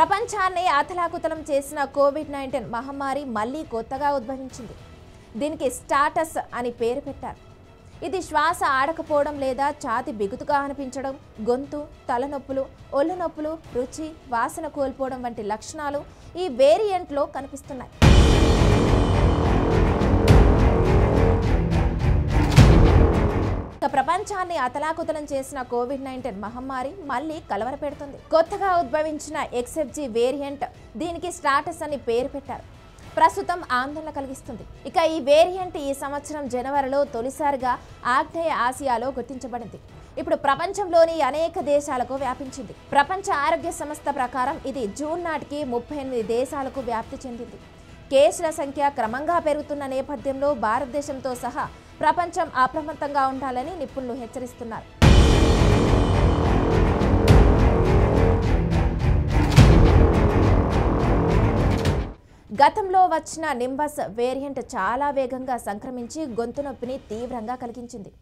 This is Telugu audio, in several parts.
ప్రపంచాన్ని అతలాకుతలం చేసిన కోవిడ్-19 మహమ్మారి మళ్ళీ కొత్తగా ఉద్భవించింది. దీనికి స్టాటస్ అని పేరు పెట్టారు. ఇది శ్వాస ఆడకపోవడం లేదా ఛాతీ బిగుతుగా అనిపించడం, గొంతు, తలనొప్పులు, ఒళ్ళు నొప్పులు, రుచి, వాసన కోల్పోవడం వంటి లక్షణాలు ఈ వేరియంట్లో కనిపిస్తున్నాయి. ప్రపంచాన్ని అతలాకుతలం చేసిన కోవిడ్-19 మహమ్మారి మళ్ళీ కలవరపెడుతుంది. కొత్తగా ఉద్భవించిన XFG వేరియంట్ దీనికి స్టాటస్ అని పేరు పెట్టారు. ప్రస్తుతం ఆందోళన కలిగిస్తుంది. ఇక ఈ వేరియంట్ ఈ సంవత్సరం జనవరిలో తొలిసారిగా ఆగ్నేయ ఆసియాలో గుర్తించబడింది. ఇప్పుడు ప్రపంచంలోని అనేక దేశాలకు వ్యాపించింది. ప్రపంచ ఆరోగ్య సంస్థ ప్రకారం ఇది జూన్ నాటికి 38 దేశాలకు వ్యాప్తి చెందింది. కేసుల సంఖ్య క్రమంగా పెరుగుతున్న నేపథ్యంలో భారతదేశంతో సహా ప్రపంచం అప్రమత్తంగా ఉండాలని నిపుణులు హెచ్చరిస్తున్నారు. గతంలో వచ్చిన నింబస్ వేరియంట్ చాలా వేగంగా సంక్రమించి గొంతు నొప్పిని తీవ్రంగా కలిగించింది.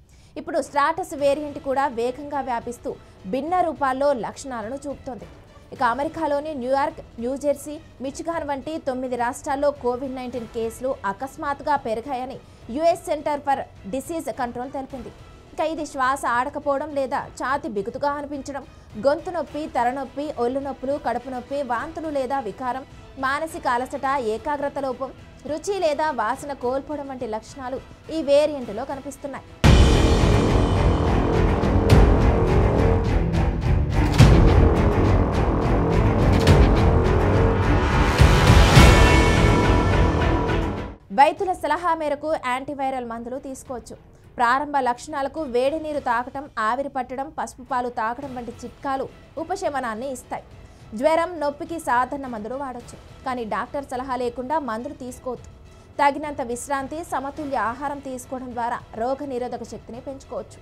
ఇప్పుడు స్టాటస్ వేరియంట్ కూడా వేగంగా వ్యాపిస్తూ భిన్న రూపాల్లో లక్షణాలను చూపుతోంది. ఇక అమెరికాలోని న్యూయార్క్, న్యూజెర్సీ, మిచిగాన్ వంటి 9 రాష్ట్రాల్లో కోవిడ్-19 కేసులు అకస్మాత్తుగా పెరిగాయని US centre for disease control తెలిపింది. ఇక ఇది శ్వాస ఆడకపోవడం లేదా ఛాతీ బిగుతుగా అనిపించడం, గొంతు నొప్పి, తలనొప్పి, ఒళ్ళు నొప్పులు, కడుపు నొప్పి, వాంతులు లేదా వికారం, మానసిక అలసట, ఏకాగ్రత లోపం, రుచి లేదా వాసన కోల్పోవడం వంటి లక్షణాలు ఈ వేరియంట్లో కనిపిస్తున్నాయి. వైద్యుల సలహా మేరకు యాంటీవైరల్ మందులు తీసుకోవచ్చు. ప్రారంభ లక్షణాలకు వేడి నీరు తాగటం, ఆవిరి పట్టడం, పసుపు పాలు తాగడం వంటి చిట్కాలు ఉపశమనాన్ని ఇస్తాయి. జ్వరం, నొప్పికి సాధారణ మందులు వాడొచ్చు, కానీ డాక్టర్ సలహా లేకుండా మందులు తీసుకోవద్దు. తగినంత విశ్రాంతి, సమతుల్య ఆహారం తీసుకోవడం ద్వారా రోగ నిరోధక శక్తిని పెంచుకోవచ్చు.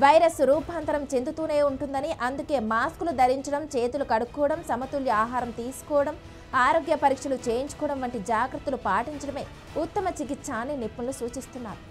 వైరస్ రూపాంతరం చెందుతూనే ఉంటుందని, అందుకే మాస్కులు ధరించడం, చేతులు కడుక్కోవడం, సమతుల్య ఆహారం తీసుకోవడం, ఆరోగ్య పరీక్షలు చేయించుకోవడం వంటి జాగ్రత్తలు పాటించడమే ఉత్తమ చికిత్స అని నిపుణులు సూచిస్తున్నారు.